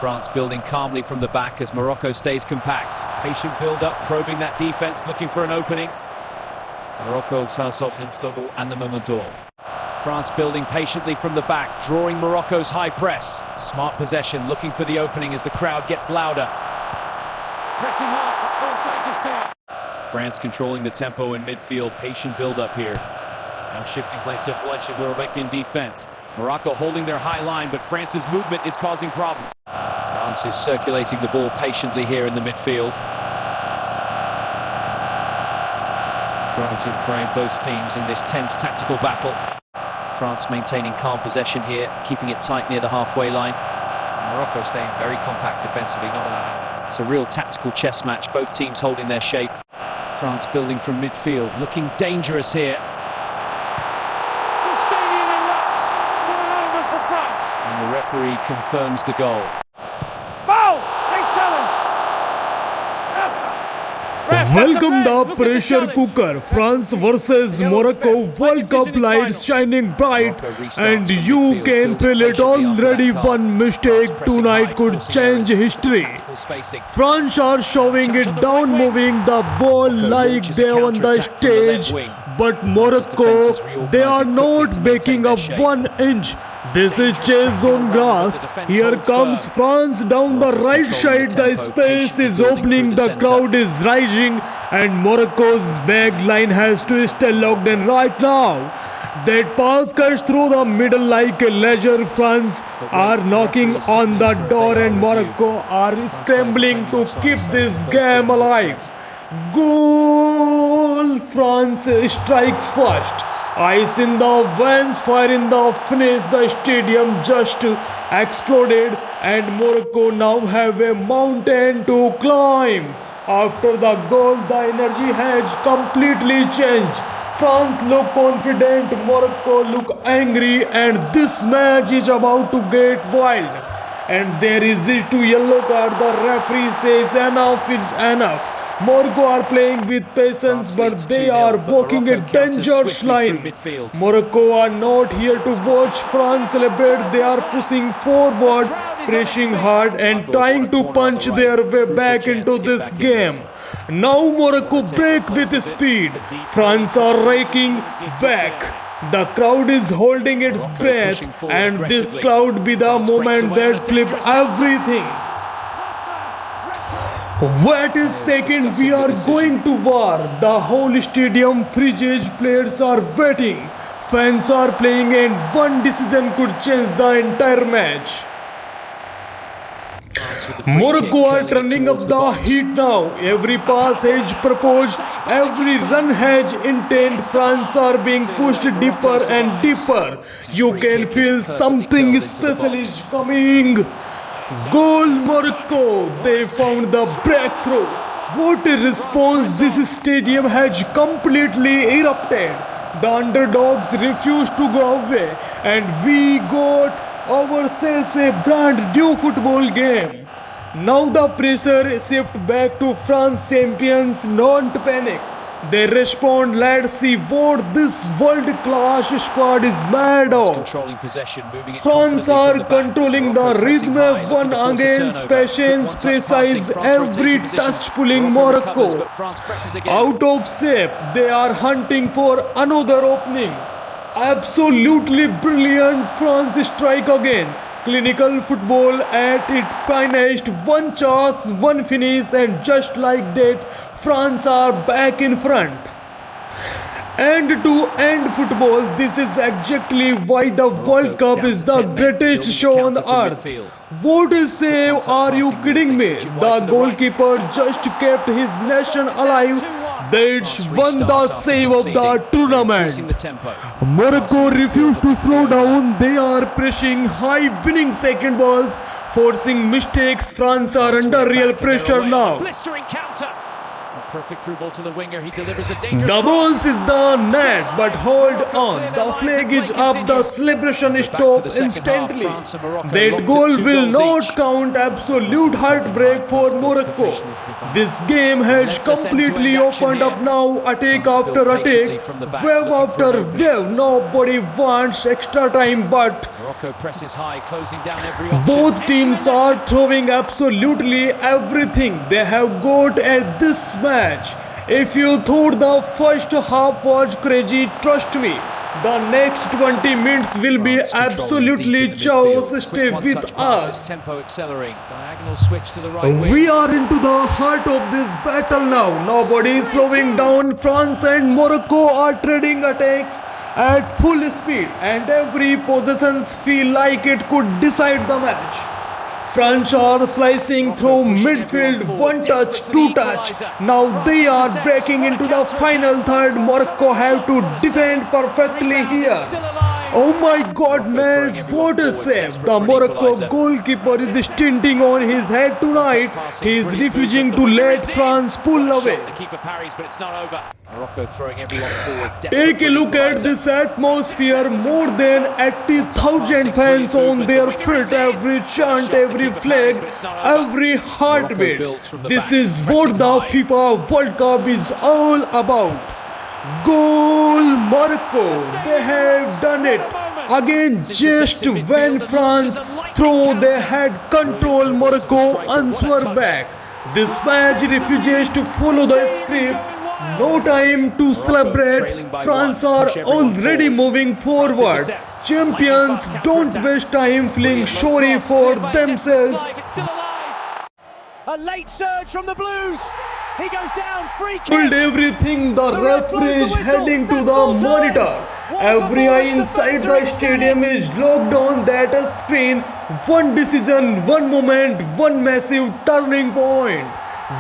France building calmly from the back as Morocco stays compact. Patient build-up, probing that defense, looking for an opening. Morocco starts off in football and the moment d'or. France building patiently from the back, drawing Morocco's high press. Smart possession, looking for the opening as the crowd gets louder. Pressing hard, but France makes a start. France controlling the tempo in midfield, patient build-up here. Now shifting play to Blanchett, Moroccan defense. Morocco holding their high line, but France's movement is causing problems. France is circulating the ball patiently here in the midfield. Trying to frame both teams in this tense tactical battle. France maintaining calm possession here, keeping it tight near the halfway line. Morocco staying very compact defensively. It's a real tactical chess match, both teams holding their shape. France building from midfield, looking dangerous here. The stadium erupts. What a moment for France. And the referee confirms the goal. Foul! Big challenge! Welcome the pressure cooker. France versus Morocco. World Cup lights shining bright, and you can feel it already. One mistake tonight could change history. France are shoving it down, moving the ball like they on the stage. But Morocco, they are not backing up 1 inch. This is chase on grass. Here comes France down the right side. The space is opening, the crowd is rising, and Morocco's back line has to stay locked in right now. That pass cuts through the middle like a laser. France are knocking on the door, and Morocco are scrambling to keep this game alive. Goal! France strike first. Ice in the veins, fire in the finish. The stadium just exploded, and Morocco now have a mountain to climb. After the goal, the energy has completely changed. France look confident, Morocco look angry, and this match is about to get wild. And there is it to yellow card. The referee says enough is enough. Morocco are playing with patience, but they are walking a dangerous line. Morocco are not here to watch France celebrate. They are pushing forward, pressing hard, and trying to punch their way back into this game. Now Morocco break with speed. France are raking back. The crowd is holding its breath, and this cloud be the moment that flip everything. Wait a second, we are going to war. The whole stadium freezes, players are waiting. Fans are playing, and one decision could change the entire match. Morocco are turning up the heat now. Every pass has purpose, every run has intent. France are being pushed deeper and deeper. You can feel something special is coming. Goal Morocco, they found the breakthrough. What a response, this stadium has completely erupted. The underdogs refused to go away, and we got ourselves a brand new football game. Now the pressure shifts back to France champions, not panic. They respond, let's see what this world-class squad is made of. France are controlling the rhythm, one against patience, precise, every touch pulling Morocco out of shape. They are hunting for another opening. Absolutely brilliant. France strike again. Clinical football at its finest. One chance, one finish, and just like that, France are back in front. And to end football, this is exactly why the World Cup is the greatest show on earth. What a save, are you kidding me? The goalkeeper just kept his nation alive. That's won the save of the tournament. Morocco refused to slow down. They are pressing high, winning second balls, forcing mistakes. France are under real pressure now. Perfect through ball to the winger. He delivers a dangerous the ball is the net, but hold on. The flag is up. The celebration stops instantly. That goal will not count. Absolute heartbreak for Morocco. This game has completely opened up now. Attack after attack, wave after wave. Nobody wants extra time, but Morocco presses high, closing down every option. Both teams are throwing absolutely everything they have got at this match. If you thought the first half was crazy, trust me, the next 20 minutes will be absolutely chaos. Stay with us. Tempo accelerating. Diagonal switch to the right wing. We are into the heart of this battle now. Nobody is slowing down. France and Morocco are trading attacks at full speed, and every possession feel like it could decide the match. France are slicing through midfield, one touch, two touch. Now they are breaking into the final third. Morocco have to defend perfectly here. Oh my goodness, what a save! The Morocco goalkeeper is stinting on his head tonight. He is refusing to let France pull away. The keeper parries, but it's not over. Morocco throwing everyone forward. Take a look at this atmosphere. More than 80,000 fans on their feet. Every chant, every flag, every heartbeat. This is what the FIFA World Cup is all about. Goal Morocco. They have done it. Again, just when France throw they had control, Morocco answer back. This match refuses to follow the script. No time to celebrate. France are already moving forward. Champions don't waste time feeling sorry for themselves. It's still alive. A late surge from the Blues. He goes down, free kick. Pulled everything, the referee is heading to the monitor. Every eye inside the stadium is locked on that screen. One decision, one moment, one massive turning point.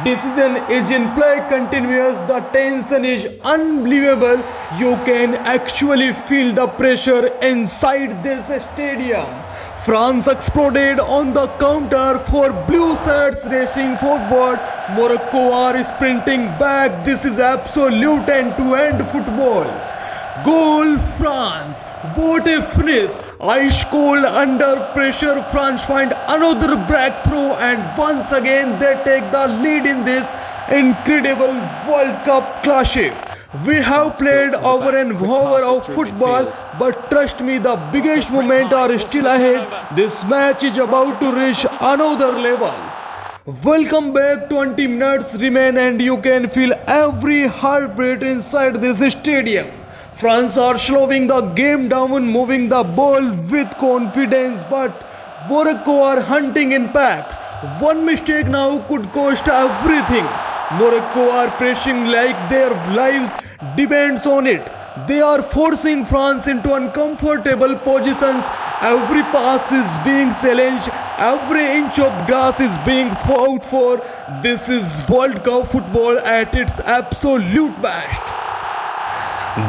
Decision is in play, continuous. The tension is unbelievable. You can actually feel the pressure inside this stadium. France exploded on the counter for blue shirts racing forward. Morocco are sprinting back. This is absolute end-to-end football. Goal France. What a finish. Ice cold under pressure. France find another breakthrough, and once again they take the lead in this incredible World Cup classic. We have played over and over of football, but trust me, the biggest moments are still ahead. This match is about to reach another level. Welcome back. 20 minutes remain and you can feel every heartbeat inside this stadium. France are slowing the game down, moving the ball with confidence, but Morocco are hunting in packs. One mistake now could cost everything. Morocco are pressing like their lives depends on it. They are forcing France into uncomfortable positions. Every pass is being challenged. Every inch of grass is being fought for. This is World Cup football at its absolute best.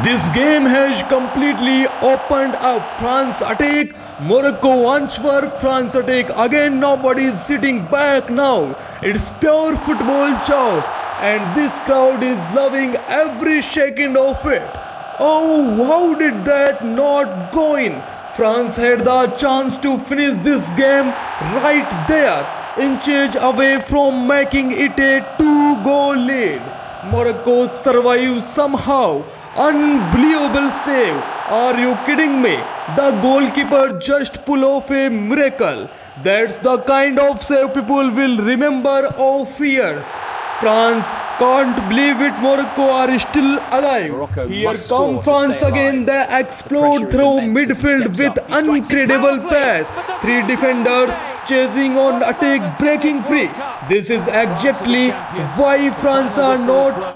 This game has completely opened up. France attack, Morocco answer, France attack again. Nobody is sitting back now. It's pure football chaos, and this crowd is loving every second of it. Oh, how did that not go in? France had the chance to finish this game right there, inches away from making it a 2-goal lead. Morocco survives somehow. Unbelievable save. Are you kidding me? The goalkeeper just pulled off a miracle. That's the kind of save people will remember of years. France can't believe it. Morocco are still alive. Here come France again. They explode through midfield with incredible pass. 3 defenders chasing on attack, breaking free. This is exactly why France are not